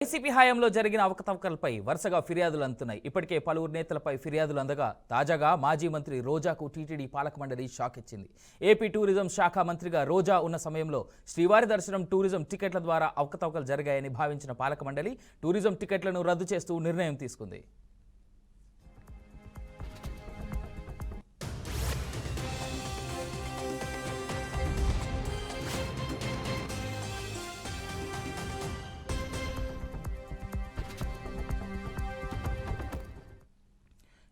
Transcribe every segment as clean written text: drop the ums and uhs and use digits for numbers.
YCP హయాంలో జరిగిన అవకతవకలపై వరుసగా ఫిర్యాదులు అందుతున్నాయి. ఇప్పటికే పలువురు నేతలపై ఫిర్యాదులు అందగా తాజాగా మాజీ మంత్రి రోజాకు టీటీడీ పాలక మండలి షాక్ ఇచ్చింది. ఏపీ టూరిజం శాఖ మంత్రిగా రోజా ఉన్న సమయంలో శ్రీవారి దర్శనం టూరిజం టికెట్ల ద్వారా అవకతవకలు జరిగాయని భావించిన పాలక మండలి టూరిజం టికెట్లను రద్దు చేస్తూ నిర్ణయం తీసుకుంది.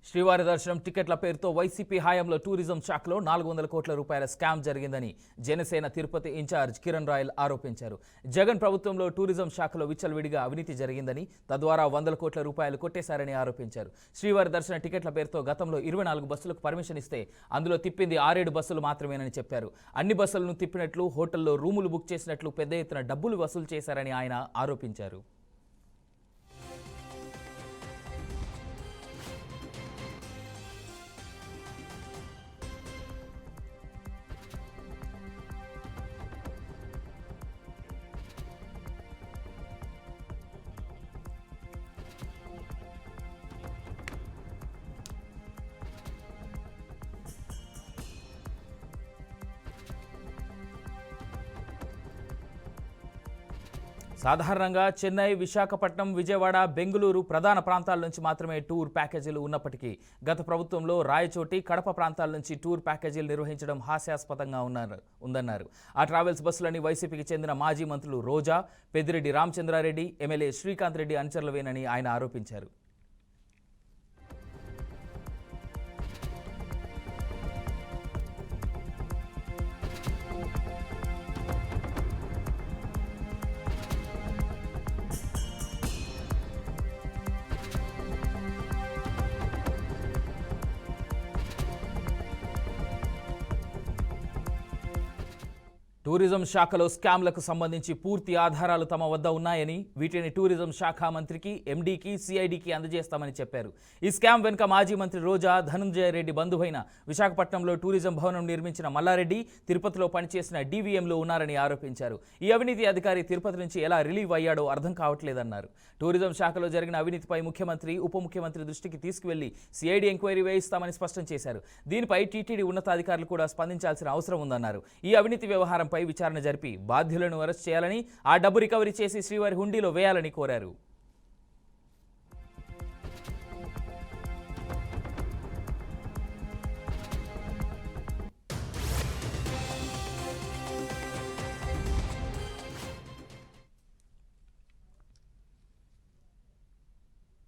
శ్రీవారి దర్శనం టికెట్ల పేరుతో వైసీపీ హయాంలో టూరిజం శాఖలో 400 కోట్ల రూపాయల స్కామ్ జరిగిందని జనసేన తిరుపతి ఇన్ఛార్జ్ కిరణ్ రాయల్ ఆరోపించారు. జగన్ ప్రభుత్వంలో టూరిజం శాఖలో విచ్చలవిడిగా అవినీతి జరిగిందని, తద్వారా 100 కోట్ల రూపాయలు కొట్టేశారని ఆరోపించారు. శ్రీవారి దర్శన టికెట్ల పేరుతో గతంలో 24 బస్సులకు పర్మిషన్ ఇస్తే అందులో తిప్పింది 6-7 బస్సులు మాత్రమేనని చెప్పారు. అన్ని బస్సులను తిప్పినట్లు, హోటల్లో రూములు బుక్ చేసినట్లు పెద్ద ఎత్తున డబ్బులు వసూలు చేశారని ఆయన ఆరోపించారు. సాధారణంగా చెన్నై, విశాఖపట్నం, విజయవాడ, బెంగళూరు ప్రధాన ప్రాంతాల నుంచి మాత్రమే టూర్ ప్యాకేజీలు ఉన్నప్పటికీ గత ప్రభుత్వంలో రాయచోటి, కడప ప్రాంతాల నుంచి టూర్ ప్యాకేజీలు నిర్వహించడం హాస్యాస్పదంగా ఉందన్నారు. ఆ ట్రావెల్స్ బస్సులని వైసీపీకి చెందిన మాజీ మంత్రులు రోజా, పెద్దిరెడ్డి రామచంద్రారెడ్డి, ఎమ్మెల్యే శ్రీకాంత్ రెడ్డి అనుచరులవేనని ఆయన ఆరోపించారు. టూరిజం శాఖలో స్కామ్లకు సంబంధించి పూర్తి ఆధారాలు తమ వద్ద ఉన్నాయని, వీటిని టూరిజం శాఖ మంత్రికి, ఎండీకి, సిఐడికి అందజేస్తామని చెప్పారు. ఈ స్కామ్ వెనుక మాజీ మంత్రి రోజా, ధనంజయ రెడ్డి బంధువైన విశాఖపట్నంలో టూరిజం భవనం నిర్మించిన మల్లారెడ్డి, తిరుపతిలో పనిచేసిన డీవీఎంలో ఉన్నారని ఆరోపించారు. ఈ అవినీతి అధికారి తిరుపతి నుంచి ఎలా రిలీవ్ అయ్యాడో అర్థం కావట్లేదన్నారు. టూరిజం శాఖలో జరిగిన అవినీతిపై ముఖ్యమంత్రి, ఉప ముఖ్యమంత్రి దృష్టికి తీసుకువెళ్లి సిఐడి ఎంక్వైరీ వేయిస్తామని స్పష్టం చేశారు. దీనిపై టీటీడీ ఉన్నతాధికారులు కూడా స్పందించాల్సిన అవసరం ఉందన్నారు. ఈ అవినీతి వ్యవహారంపై విచారణ జరిపి బాధ్యులను అరెస్ట్ చేయాలని, ఆ డబ్బు రికవరీ చేసి శ్రీవారి హుండీలో వేయాలని కోరారు.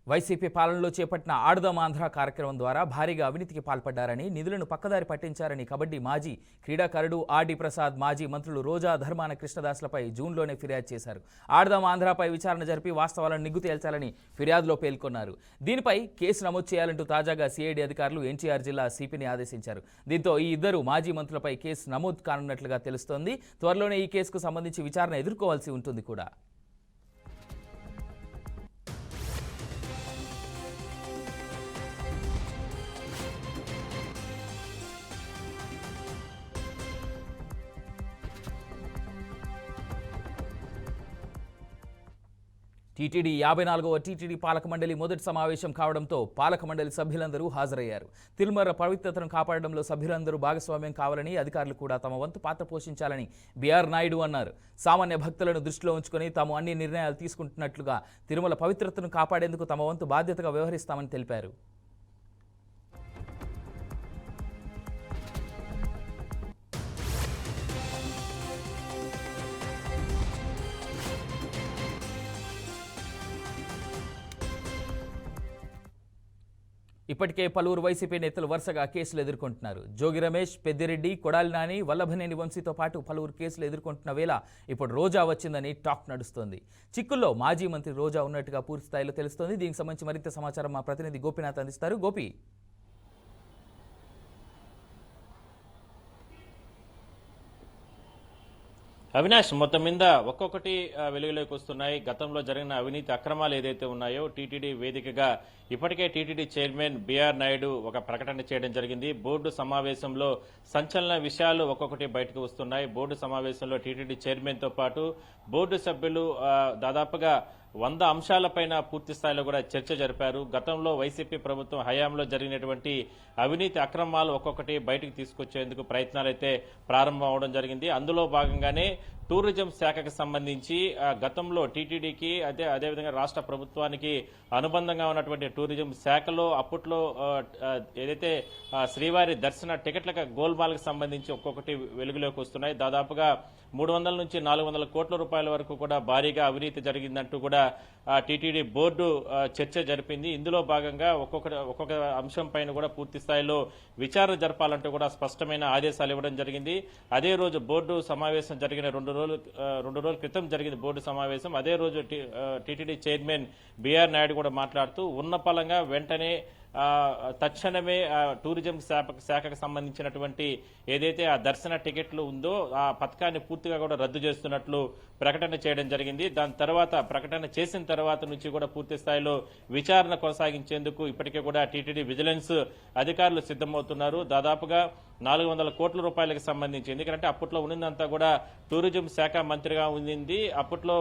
వైసీపీ పాలనలో చేపట్టిన ఆడుదాం ఆంధ్ర కార్యక్రమం ద్వారా భారీగా అవినీతికి పాల్పడ్డారని, నిధులను పక్కదారి పట్టించారని కబడ్డీ మాజీ క్రీడాకారుడు ఆర్డి ప్రసాద్, మాజీ మంత్రులు రోజా, ధర్మాన కృష్ణదాస్లపై జూన్లోనే ఫిర్యాదు చేశారు. ఆడుదాం ఆంధ్రపై విచారణ జరిపి వాస్తవాలను నిగ్గు తేల్చాలని ఫిర్యాదులో పేర్కొన్నారు. దీనిపై కేసు నమోదు చేయాలంటూ తాజాగా సిఐడి అధికారులు ఎన్టీఆర్ జిల్లా సిపిని ఆదేశించారు. దీంతో ఈ ఇద్దరు మాజీ మంత్రులపై కేసు నమోదు కానున్నట్లుగా తెలుస్తోంది. త్వరలోనే ఈ కేసుకు సంబంధించి విచారణ ఎదుర్కోవాల్సి ఉంటుంది కూడా. టీటీడీ 54వ టీటీడీ పాలక మండలి మొదటి సమావేశం కావడంతో పాలక మండలి సభ్యులందరూ హాజరయ్యారు. తిరుమల పవిత్రతను కాపాడడంలో సభ్యులందరూ భాగస్వామ్యం కావాలని, అధికారులు కూడా తమ వంతు పాత్ర పోషించాలని బిఆర్ నాయుడు అన్నారు. సామాన్య భక్తులను దృష్టిలో ఉంచుకొని తాము అన్ని నిర్ణయాలు తీసుకుంటున్నట్లుగా తిరుమల పవిత్రతను కాపాడేందుకు తమ వంతు బాధ్యతగా వ్యవహరిస్తామని తెలిపారు. ఇప్పటికే పలువురు వైసీపీ నేతలు వరుసగా కేసులు ఎదుర్కొంటున్నారు. జోగి రమేష్, పెద్దిరెడ్డి, కొడాలి నాని, వల్లభనేని వంశీతో పాటు పలువురు కేసులు ఎదుర్కొంటున్న వేళ ఇప్పుడు రోజా వచ్చిందని టాక్ నడుస్తోంది. చిక్కుల్లో మాజీ మంత్రి రోజా ఉన్నట్టుగా పూర్తి స్థాయిలో తెలుస్తోంది. దీనికి సంబంధించి మరింత సమాచారం మా ప్రతినిధి గోపీనాథ్ అందిస్తారు. గోపి, అవినాష్, మొత్తం మీద ఒక్కొక్కటి వెలుగులోకి వస్తున్నాయి. గతంలో జరిగిన అవినీతి అక్రమాలు ఏదైతే ఉన్నాయో టీటీడీ వేదికగా ఇప్పటికే టీటీడీ చైర్మన్ బిఆర్ నాయుడు ఒక ప్రకటన చేయడం జరిగింది. బోర్డు సమావేశంలో సంచలన విషయాలు ఒక్కొక్కటి బయటకు వస్తున్నాయి. బోర్డు సమావేశంలో టీటీడీ చైర్మన్ తో పాటు బోర్డు సభ్యులు దాదాపుగా 100 అంశాలపైన పూర్తి స్థాయిలో కూడా చర్చ జరిపారు. గతంలో వైసీపీ ప్రభుత్వం హయాంలో జరిగినటువంటి అవినీతి అక్రమాలు ఒక్కొక్కటి బయటకు తీసుకొచ్చేందుకు ప్రయత్నాలైతే ప్రారంభం అవడం జరిగింది. అందులో భాగంగానే టూరిజం శాఖకు సంబంధించి గతంలో టీటీడీకి అదేవిధంగా రాష్ట్ర ప్రభుత్వానికి అనుబంధంగా ఉన్నటువంటి టూరిజం శాఖలో అప్పట్లో ఏదైతే శ్రీవారి దర్శన టికెట్ల గోల్మాల్కి సంబంధించి ఒక్కొక్కటి వెలుగులోకి వస్తున్నాయి. దాదాపుగా 300 నుంచి 400 కోట్ల రూపాయల వరకు కూడా భారీగా అవినీతి జరిగిందంటూ కూడా టీటీడీ బోర్డు చర్చ జరిపింది. ఇందులో భాగంగా ఒక్కొక్క అంశం పైన కూడా పూర్తి స్థాయిలో విచారణ జరపాలంటూ కూడా స్పష్టమైన ఆదేశాలు ఇవ్వడం జరిగింది. అదే రోజు బోర్డు సమావేశం జరిగిన 2 రోజుల క్రితం జరిగింది బోర్డు సమావేశం. అదే రోజు టీటీడీ చైర్మన్ బిఆర్ నాయుడు కూడా మాట్లాడుతూ ఉన్న పలంగా వెంటనే తక్షణమే టూరిజం శాఖకు సంబంధించినటువంటి ఏదైతే ఆ దర్శన టికెట్లు ఉందో ఆ పథకాన్ని పూర్తిగా కూడా రద్దు చేస్తున్నట్లు ప్రకటన చేయడం జరిగింది. దాని తర్వాత ప్రకటన చేసిన తర్వాత నుంచి కూడా పూర్తి స్థాయిలో విచారణ కొనసాగించేందుకు ఇప్పటికే కూడా టీటీడీ విజిలెన్స్ అధికారులు సిద్ధమవుతున్నారు. దాదాపుగా 400 కోట్ల రూపాయలకు సంబంధించి, ఎందుకంటే అప్పట్లో ఉన్నదంతా కూడా టూరిజం శాఖ మంత్రిగా ఉండింది అప్పట్లో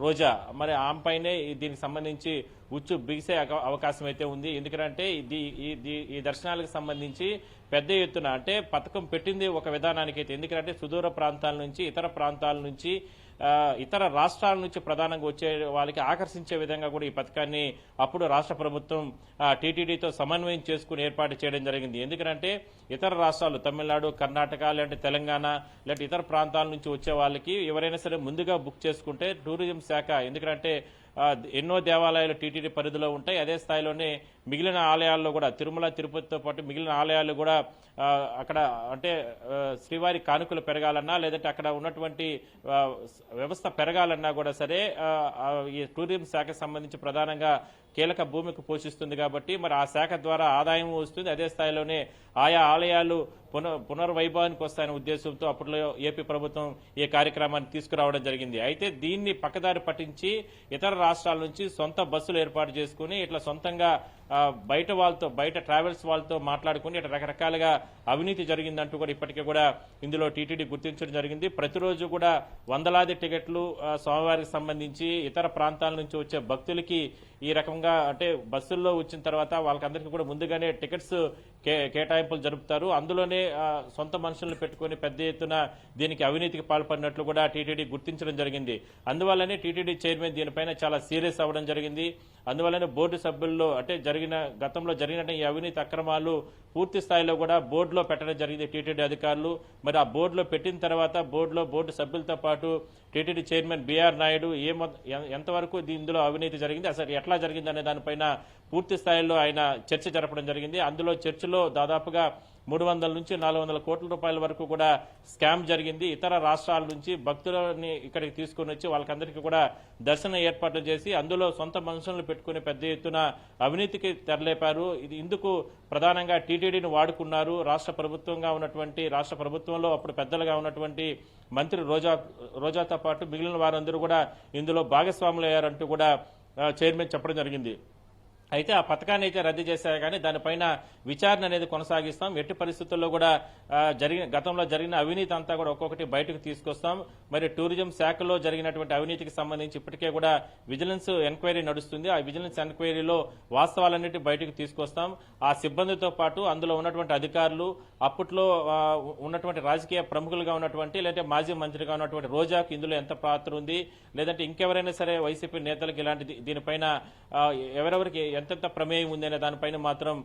రోజా. మరి ఆమె పైనే దీనికి సంబంధించి ఉచ్చు బిగిసే అవకాశం అయితే ఉంది. ఎందుకంటే ఈ దర్శనాలకు సంబంధించి పెద్ద ఎత్తున అంటే పథకం పెట్టింది ఒక విధానానికి అయితే, ఎందుకంటే సుదూర ప్రాంతాల నుంచి ఇతర ప్రాంతాల నుంచి ఇతర రాష్ట్రాల నుంచి ప్రధానంగా వచ్చే వాళ్ళకి ఆకర్షించే విధంగా కూడా ఈ పథకాన్ని అప్పుడు రాష్ట్ర ప్రభుత్వం టీటీడీతో సమన్వయం చేసుకుని ఏర్పాటు చేయడం జరిగింది. ఎందుకంటే ఇతర రాష్ట్రాలు తమిళనాడు, కర్ణాటక, లేదంటే తెలంగాణ లేదంటే ఇతర ప్రాంతాల నుంచి వచ్చే వాళ్ళకి ఎవరైనా సరే ముందుగా బుక్ చేసుకుంటే టూరిజం శాఖ, ఎందుకంటే ఎన్నో దేవాలయాలు టీటీడీ పరిధిలో ఉంటాయి. అదే స్థాయిలోనే మిగిలిన ఆలయాల్లో కూడా తిరుమల, తిరుపతితో పాటు మిగిలిన ఆలయాలు కూడా అక్కడ అంటే శ్రీవారి కానుకలు పెరగాలన్నా లేదంటే అక్కడ ఉన్నటువంటి వ్యవస్థ పెరగాలన్నా కూడా సరే ఈ టూరిజం శాఖకు సంబంధించి ప్రధానంగా కీలక భూమికి పోషిస్తుంది కాబట్టి మరి ఆ శాఖ ద్వారా ఆదాయం వస్తుంది. అదే స్థాయిలోనే ఆయా ఆలయాలు పునర్వైభవానికి వస్తాయనే ఉద్దేశంతో అప్పట్లో ఏపీ ప్రభుత్వం ఈ కార్యక్రమాన్ని తీసుకురావడం జరిగింది. అయితే దీన్ని పక్కదారి పట్టించి ఇతర రాష్ట్రాల నుంచి సొంత బస్సులు ఏర్పాటు చేసుకుని ఇట్లా సొంతంగా బయట ట్రావెల్స్ వాళ్ళతో మాట్లాడుకుని ఇట్లా రకరకాలుగా అవినీతి జరిగిందంటూ కూడా ఇప్పటికే కూడా ఇందులో టీటీడీ గుర్తించడం జరిగింది. ప్రతిరోజు కూడా వందలాది టికెట్లు స్వామివారికి సంబంధించి ఇతర ప్రాంతాల నుంచి వచ్చే భక్తులకి ఈ రకంగా అంటే బస్సుల్లో వచ్చిన తర్వాత వాళ్ళకందరికీ కూడా ముందుగానే టికెట్స్ కేటాయింపులు జరుపుతారు. అందులోనే సొంత మనుషులను పెట్టుకుని పెద్ద ఎత్తున దీనికి అవినీతికి పాల్పడినట్లు కూడా టీటీడీ గుర్తించడం జరిగింది. అందువల్లనే టీటీడీ చైర్మన్ దీనిపైన చాలా సీరియస్ అవ్వడం జరిగింది. అందువల్లనే బోర్డు సభ్యుల్లో అంటే గతంలో జరిగిన ఈ అవినీతి అక్రమాలు పూర్తి స్థాయిలో కూడా బోర్డులో పెట్టడం జరిగింది టీటీడీ అధికారులు. మరి ఆ బోర్డులో పెట్టిన తర్వాత బోర్డు సభ్యులతో పాటు టీటీడీ చైర్మన్ బిఆర్ నాయుడు ఎంతవరకు ఇందులో అవినీతి జరిగింది, అసలు ఎట్లా జరిగింది అనే దానిపైన పూర్తి స్థాయిలో ఆయన చర్చ జరపడం జరిగింది. అందులో చర్చలో దాదాపుగా 300 నుంచి 400 కోట్ల రూపాయల వరకు కూడా స్కామ్ జరిగింది. ఇతర రాష్ట్రాల నుంచి భక్తులని ఇక్కడికి తీసుకుని వచ్చి వాళ్ళకందరికీ కూడా దర్శన ఏర్పాట్లు చేసి అందులో సొంత మనుషులను పెట్టుకుని పెద్ద ఎత్తున అవినీతికి తెరలేపారు. ఇందుకు ప్రధానంగా టీటీడీని వాడుకున్నారు. రాష్ట్ర ప్రభుత్వంలో అప్పుడు పెద్దలుగా ఉన్నటువంటి మంత్రి రోజాతో పాటు మిగిలిన వారందరూ కూడా ఇందులో భాగస్వాములయ్యారంటూ కూడా చైర్మన్ చెప్పడం జరిగింది. అయితే ఆ పథకాన్ని అయితే రద్దు చేశారు, కానీ దానిపైన విచారణ అనేది కొనసాగిస్తాం. ఎట్టి పరిస్థితుల్లో కూడా గతంలో జరిగిన అవినీతి అంతా కూడా ఒక్కొక్కటి బయటకు తీసుకొస్తాం. మరి టూరిజం శాఖలో జరిగినటువంటి అవినీతికి సంబంధించి ఇప్పటికే కూడా విజిలెన్స్ ఎంక్వైరీ నడుస్తుంది. ఆ విజిలెన్స్ ఎంక్వైరీలో వాస్తవాలన్నిటి బయటకు తీసుకొస్తాం. ఆ సిబ్బందితో పాటు అందులో ఉన్నటువంటి అధికారులు, అప్పట్లో ఉన్నటువంటి రాజకీయ ప్రముఖులుగా ఉన్నటువంటి లేదంటే మాజీ మంత్రిగా ఉన్నటువంటి రోజాకు ఇందులో ఎంత పాత్ర ఉంది, లేదంటే ఇంకెవరైనా సరే వైసీపీ నేతలకు ఇలాంటి దీనిపైన ఎవరెవరికి ఎంతెంత ప్రమేయం ఉంది అనే దానిపైన మాత్రం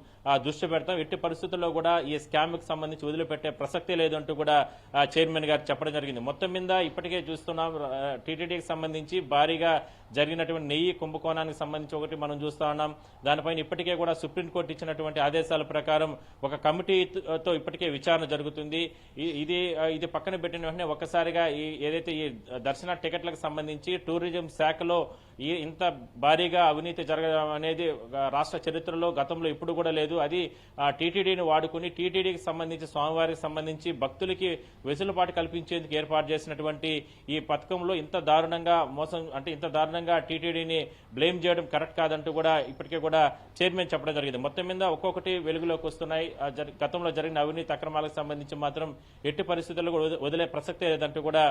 దృష్టి పెడతాం. ఎట్టి పరిస్థితుల్లో కూడా ఈ స్కామ్ కి సంబంధించి వదిలిపెట్టే ప్రసక్తే లేదంటూ కూడా చైర్మన్ గారు చెప్పడం జరిగింది. మొత్తం మీద ఇప్పటికే చూస్తున్నాం టీటీడీకి సంబంధించి భారీగా జరిగినటువంటి నెయ్యి కుంభకోణానికి సంబంధించి ఒకటి మనం చూస్తా ఉన్నాం. దానిపైన ఇప్పటికే కూడా సుప్రీంకోర్టు ఇచ్చినటువంటి ఆదేశాల ప్రకారం ఒక కమిటీతో ఇప్పటికే విచారణ జరుగుతుంది. ఇది పక్కన పెట్టిన వెంటనే ఒక్కసారిగా ఏదైతే ఈ దర్శన టికెట్లకు సంబంధించి టూరిజం శాఖలో ఇంత భారీగా అవినీతి జరగడం అనేది రాష్ట్ర చరిత్రలో గతంలో ఇప్పుడు కూడా లేదు. అది టీటీడీని వాడుకుని టీటీడీకి సంబంధించి స్వామివారికి సంబంధించి భక్తులకి వెసులుబాటు కల్పించేందుకు ఏర్పాటు చేసినటువంటి ఈ పథకంలో ఇంత దారుణంగా టీటీడీని బ్లేమ్ చేయడం కరెక్ట్ కాదంటూ కూడా ఇప్పటికే కూడా చైర్మన్ చెప్పడం జరిగింది. మొత్తం మీద ఒక్కొక్కటి వెలుగులోకి వస్తున్నాయి. గతంలో జరిగిన అవినీతి అక్రమాలకు సంబంధించి మాత్రం ఎట్టి పరిస్థితుల్లో వదిలే ప్రసక్తే లేదంటూ కూడా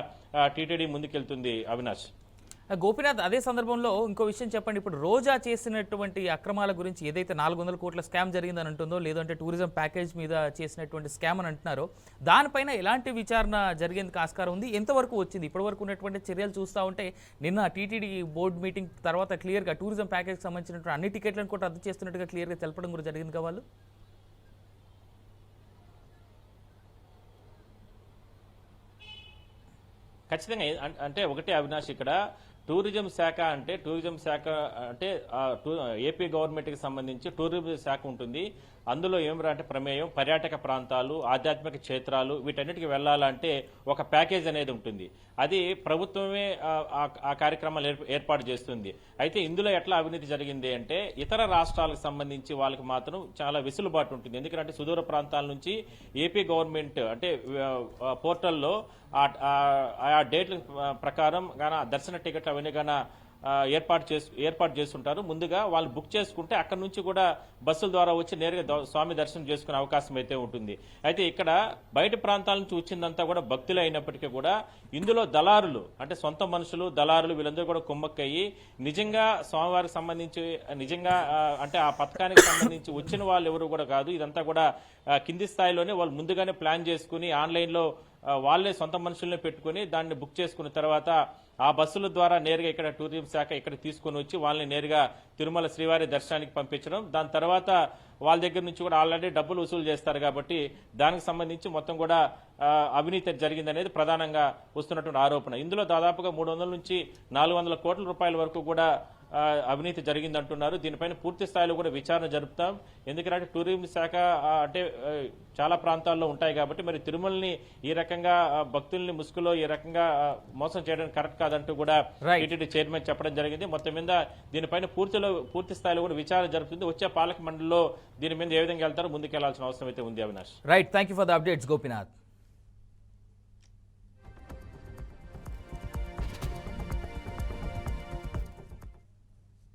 టీటీడీ ముందుకెళ్తుంది. అవినాష్. గోపీనాథ్, అదే సందర్భంలో ఇంకో విషయం చెప్పండి. ఇప్పుడు రోజా చేసినటువంటి అక్రమాల గురించి ఏదైతే 400 కోట్ల స్కామ్ జరిగిందని అంటుందో, లేదంటే టూరిజం ప్యాకేజ్ మీద చేసినటువంటి స్కామ్ అని అంటున్నారో, దానిపైన ఎలాంటి విచారణ జరిగేందుకు ఆస్కారం ఉంది? ఎంతవరకు వచ్చింది? ఇప్పటివరకు ఉన్నటువంటి చర్యలు చూస్తూ ఉంటే నిన్న టీటీడీ బోర్డు మీటింగ్ తర్వాత క్లియర్గా టూరిజం ప్యాకేజ్కి సంబంధించినటువంటి అన్ని టికెట్లను కూడా రద్దు చేస్తున్నట్టుగా క్లియర్గా తెలపడం కూడా జరిగింది కదా వాళ్ళు. ఖచ్చితంగా అంటే ఒకటే అవినాష్, ఇక్కడ టూరిజం శాఖ అంటే ఏపీ గవర్నమెంట్కి సంబంధించి టూరిజం శాఖ ఉంటుంది. అందులో ఏమిరా అంటే ప్రమేయం పర్యాటక ప్రాంతాలు, ఆధ్యాత్మిక క్షేత్రాలు వీటన్నిటికి వెళ్లాలంటే ఒక ప్యాకేజ్ అనేది ఉంటుంది. అది ప్రభుత్వమే ఆ కార్యక్రమాలు ఏర్పాటు చేస్తుంది. అయితే ఇందులో ఎట్లా అవినీతి జరిగింది అంటే ఇతర రాష్ట్రాలకు సంబంధించి వాళ్ళకి మాత్రం చాలా వెసులుబాటు ఉంటుంది. ఎందుకంటే సుదూర ప్రాంతాల నుంచి ఏపీ గవర్నమెంట్ అంటే పోర్టల్లో ఆ డేట్ల ప్రకారం గాన దర్శన టికెట్లు అవన్నీ గాన ఏర్పాటు చేస్తుంటారు. ముందుగా వాళ్ళు బుక్ చేసుకుంటే అక్కడ నుంచి కూడా బస్సుల ద్వారా వచ్చి నేరుగా స్వామి దర్శనం చేసుకునే అవకాశం అయితే ఉంటుంది. అయితే ఇక్కడ బయట ప్రాంతాల నుంచి వచ్చిందంతా కూడా భక్తులు అయినప్పటికీ కూడా ఇందులో దళారులు అంటే సొంత మనుషులు, దళారులు వీళ్ళందరూ కూడా కుమ్మక్కయ్యి నిజంగా స్వామివారికి సంబంధించి నిజంగా అంటే ఆ పథకానికి సంబంధించి వచ్చిన వాళ్ళు ఎవరు కూడా కాదు. ఇదంతా కూడా కింది స్థాయిలోనే వాళ్ళు ముందుగానే ప్లాన్ చేసుకుని ఆన్లైన్లో వాళ్ళే సొంత మనుషుల్ని పెట్టుకుని దాన్ని బుక్ చేసుకున్న తర్వాత ఆ బస్సుల ద్వారా నేరుగా ఇక్కడ టూరిజం శాఖ ఇక్కడ తీసుకుని వచ్చి వాళ్ళని నేరుగా తిరుమల శ్రీవారి దర్శనానికి పంపించడం. దాని తర్వాత వాళ్ళ దగ్గర నుంచి కూడా ఆల్రెడీ డబ్బులు వసూలు చేస్తారు కాబట్టి దానికి సంబంధించి మొత్తం కూడా అవినీతి జరిగిందనేది ప్రధానంగా వస్తున్నటువంటి ఆరోపణ. ఇందులో దాదాపుగా 300 నుంచి 400 కోట్ల రూపాయల వరకు కూడా అవినీతి జరిగిందంటున్నారు. దీనిపైన పూర్తి స్థాయిలో కూడా విచారణ జరుపుతాం. ఎందుకంటే టూరిజం శాఖ అంటే చాలా ప్రాంతాల్లో ఉంటాయి కాబట్టి మరి తిరుమలని ఈ రకంగా భక్తుల్ని ముసుగులో ఈ రకంగా మోసం చేయడం కరెక్ట్ కాదంటూ కూడా టీటీడీ చైర్మన్ చెప్పడం జరిగింది. మొత్తం మీద దీనిపైన పూర్తి స్థాయిలో కూడా విచారణ జరుపుతుంది. వచ్చే పాలక మండలిలో దీని మీద ఏ విధంగా వెళ్తారో ముందుకెళ్లాల్సిన అవసరం అయితే ఉంది. Avinash, right, thank you for the updates Gopinath.